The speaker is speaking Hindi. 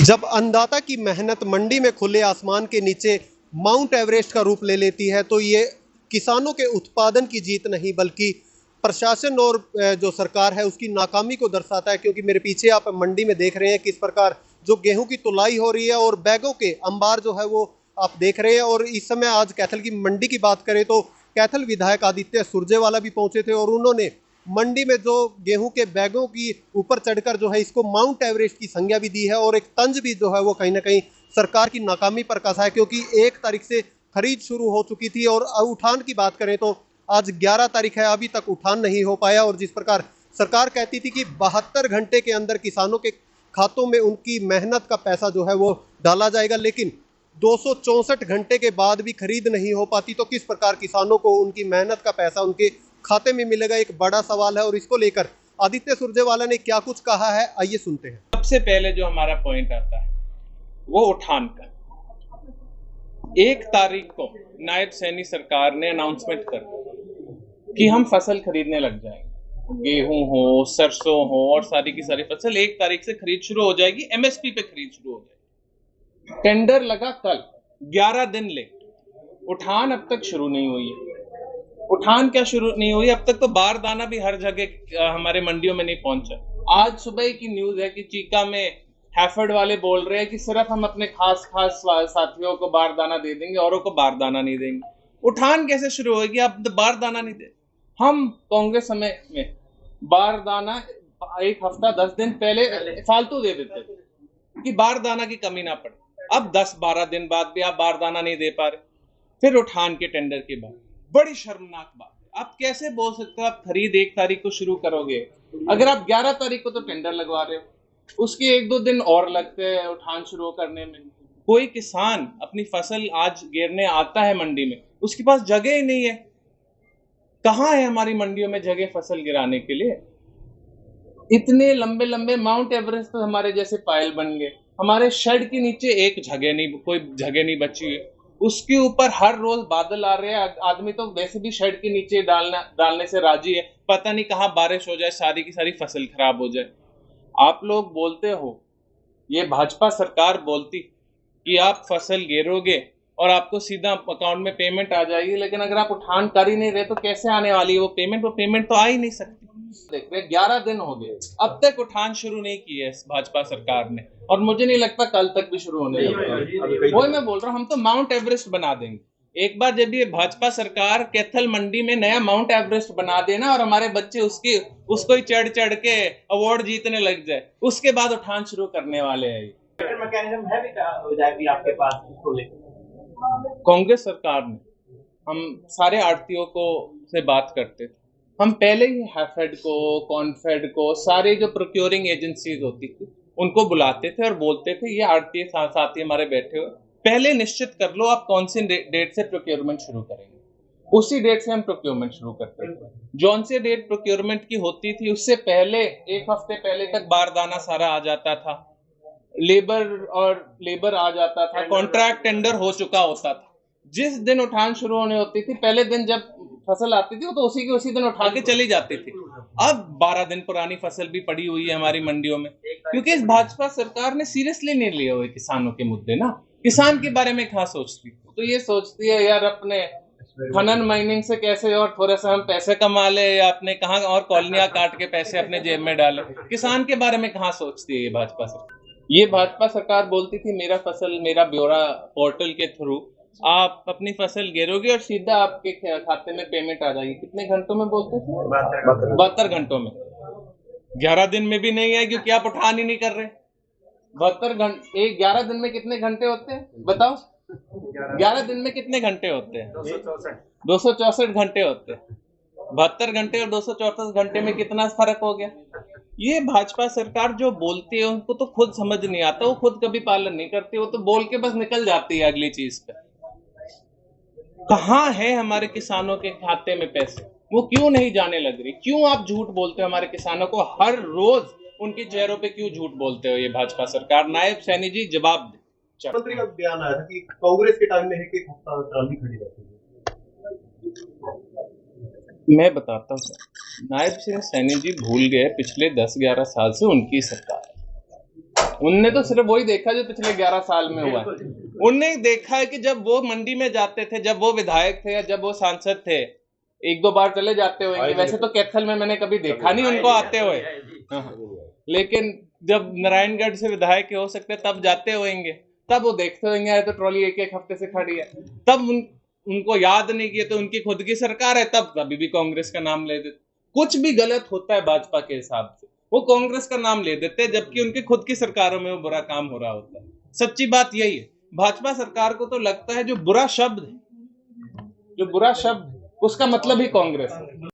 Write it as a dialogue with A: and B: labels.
A: जब अन्नदाता की मेहनत मंडी में खुले आसमान के नीचे माउंट एवरेस्ट का रूप ले लेती है तो ये किसानों के उत्पादन की जीत नहीं बल्कि प्रशासन और जो सरकार है उसकी नाकामी को दर्शाता है। क्योंकि मेरे पीछे आप मंडी में देख रहे हैं किस प्रकार जो गेहूं की तुलाई हो रही है और बैगों के अंबार जो है वो आप देख रहे हैं। और इस समय आज कैथल की मंडी की बात करें तो कैथल विधायक आदित्य सुरजेवाला भी पहुंचे थे और उन्होंने मंडी में जो गेहूं के बैगों की ऊपर चढ़कर जो है इसको माउंट एवरेस्ट की संज्ञा भी दी है और एक तंज भी जो है वो कहीं ना कहीं सरकार की नाकामी पर कसा है। क्योंकि 1 तारीख से खरीद शुरू हो चुकी थी और उठान की बात करें तो आज 11 तारीख है, अभी तक उठान नहीं हो पाया। और जिस प्रकार सरकार कहती थी कि 72 घंटे के अंदर किसानों के खातों में उनकी मेहनत का पैसा जो है वो डाला जाएगा, लेकिन 264 घंटे के बाद भी खरीद नहीं हो पाती तो किस प्रकार किसानों को उनकी मेहनत का पैसा उनके खाते में मिलेगा, एक बड़ा सवाल है। और इसको लेकर आदित्य सुरजेवाला ने क्या कुछ कहा है, आइए सुनते हैं।
B: सबसे पहले जो हमारा पॉइंट आता है वो उठान का। 1 तारीख को नायब सैनी सरकार ने अनाउंसमेंट कर कि हम फसल खरीदने लग जाएंगे, गेहूं हो, सरसों हो और सारी की सारी फसल 1 तारीख से खरीद शुरू हो जाएगी, एमएसपी पे खरीद शुरू हो जाएगी। टेंडर लगा कल, 11 दिन लेट, उठान अब तक शुरू नहीं हुई है। उठान क्या शुरू नहीं हुई, अब तक तो बारदाना भी हर जगह हमारे मंडियों में नहीं पहुंचा। आज सुबह की न्यूज है कि चीका में हैफर्ड वाले बोल रहे हैं कि सिर्फ हम अपने खास साथियों को बारदाना दे देंगे, औरों को बारदाना नहीं देंगे। उठान कैसे शुरू होगी, आप बारदाना नहीं दे। हम कांग्रेस समय में बारदाना 1 हफ्ता 10 दिन पहले फालतू दे देते थे कि बारदाना की कमी ना पड़े। अब 10-12 दिन बाद भी आप बारदाना नहीं दे पा रहे। फिर उठान के टेंडर के बाद बड़ी शर्मनाक बात है। आप कैसे बोल सकते हो आप खरीद 1 तारीख को शुरू करोगे, अगर आप 11 तारीख को तो टेंडर लगवा रहे हो, उसके 1-2 दिन और लगते हैं उठान शुरू करने में। कोई किसान अपनी फसल आज गिरने आता है मंडी में, उसके पास जगह ही नहीं है। कहाँ है हमारी मंडियों में जगह फसल गिराने के लिए? इतने लंबे लंबे माउंट एवरेस्ट तो हमारे जैसे पायल बन गए। हमारे शेड के नीचे एक जगह नहीं, कोई जगह नहीं बची है। उसके ऊपर हर रोज बादल आ रहे हैं। आदमी तो वैसे भी शेड के नीचे डालने से राजी है, पता नहीं कहाँ बारिश हो जाए, सारी की सारी फसल खराब हो जाए। आप लोग बोलते हो, ये भाजपा सरकार बोलती कि आप फसल गिरोगे और आपको सीधा अकाउंट में पेमेंट आ जाएगी, लेकिन अगर आप उठान कर ही नहीं रहे तो कैसे आने वाली है वो पेमेंट तो आ ही नहीं सकती। देख रहे 11 दिन हो गए, अब तक उठान शुरू नहीं की है भाजपा सरकार ने, और मुझे नहीं लगता कल तक भी शुरू होने लगेगा। वही मैं बोल रहा हूँ, हम तो माउंट एवरेस्ट बना देंगे। एक बार जब ये भाजपा सरकार कैथल मंडी में नया माउंट एवरेस्ट बना देना और हमारे बच्चे उसको ही चढ़ के अवार्ड जीतने लग जाए, उसके बाद उठान शुरू करने वाले हैं।
C: मैकेनिज्म है भी आपके पास इसको लेकर?
B: कांग्रेस सरकार ने, हम सारे आड़तियों को से बात करते थे। हम पहले ही हैफेड को, कॉन्फेड को, सारे जो प्रोक्योरिंग एजेंसीज होती थी उनको बुलाते थे और बोलते थे ये आड़ती साथी हमारे बैठे हुए, पहले निश्चित कर लो आप कौन सी डेट से प्रोक्योरमेंट शुरू करेंगे। उसी डेट से हम प्रोक्योरमेंट शुरू करते थे। जौन सी डेट प्रोक्योरमेंट की होती थी उससे पहले 1 हफ्ते पहले तक बारदाना सारा आ जाता था, लेबर आ जाता था, कॉन्ट्रैक्ट टेंडर हो चुका होता था। जिस दिन उठान शुरू होने होती थी, पहले दिन जब फसल आती थी वो तो उसी दिन उठा के चली जाती थी। अब 12 दिन पुरानी फसल भी पड़ी हुई है हमारी मंडियों में, क्योंकि इस भाजपा सरकार ने सीरियसली नहीं लिए हुए किसानों के मुद्दे ना। किसान के बारे में कहाँ सोचती, तो ये सोचती है यार अपने खनन माइनिंग से कैसे और थोड़ा सा हम पैसे कमा ले, या अपने कहाँ और कॉलोनियां काट के पैसे अपने जेब में डाले। किसान के बारे में कहाँ सोचती है ये भाजपा सरकार। ये भाजपा सरकार बोलती थी मेरा फसल मेरा ब्यौरा पोर्टल के थ्रू आप अपनी फसल गिरोगे और सीधा आपके खाते में पेमेंट आ जाएगी। कितने घंटों में बोलते थे? 72 घंटों में। 11 दिन में भी नहीं है क्योंकि आप उठान ही नहीं कर रहे। 72 घंटे, 11 दिन में कितने घंटे होते हैं बताओ? 11 दिन में कितने घंटे होते हैं? 264 घंटे होते हैं। 72 घंटे और 264 घंटे में कितना फर्क हो गया? ये भाजपा सरकार जो बोलती है उनको तो खुद समझ नहीं आता, वो खुद कभी पालन नहीं करती, वो तो बोल के बस निकल जाती है अगली चीज पे। कहाँ है हमारे किसानों के खाते में पैसे? वो क्यों नहीं जाने लग रही? क्यों आप झूठ बोलते हो हमारे किसानों को? हर रोज उनके चेहरों पे क्यों झूठ बोलते हो ये भाजपा सरकार? नायब सैनी जी जवाब दे।
A: मंत्री का बयान आया था कि कांग्रेस के टाइम में एक हफ्ता ट्राली खड़ी रहती है।
B: मैं बताता हूँ, नायब सिंह सैनी जी भूल गए पिछले 10-11 साल से उनकी सरकार है। उनने तो सिर्फ वही देखा जो पिछले 11 साल में हुआ है। उनने देखा है कि जब वो मंडी में जाते थे, जब वो विधायक थे या जब वो सांसद थे, एक दो बार चले जाते होंगे, वैसे तो कैथल में मैंने कभी देखा नहीं उनको आते हुए, लेकिन जब नारायणगढ़ से विधायक हो सकते तब जाते होंगे, तब वो देखते होंगे यार तो ट्रॉली एक एक हफ्ते से खड़ी है, तब उनको याद नहीं किया तो उनकी खुद की सरकार है, तब कभी भी कांग्रेस का नाम ले देते। कुछ भी गलत होता है भाजपा के हिसाब से वो कांग्रेस का नाम ले देते हैं, जबकि उनकी खुद की सरकारों में वो बुरा काम हो रहा होता है। सच्ची बात यही है, भाजपा सरकार को तो लगता है जो बुरा शब्द उसका मतलब ही कांग्रेस है।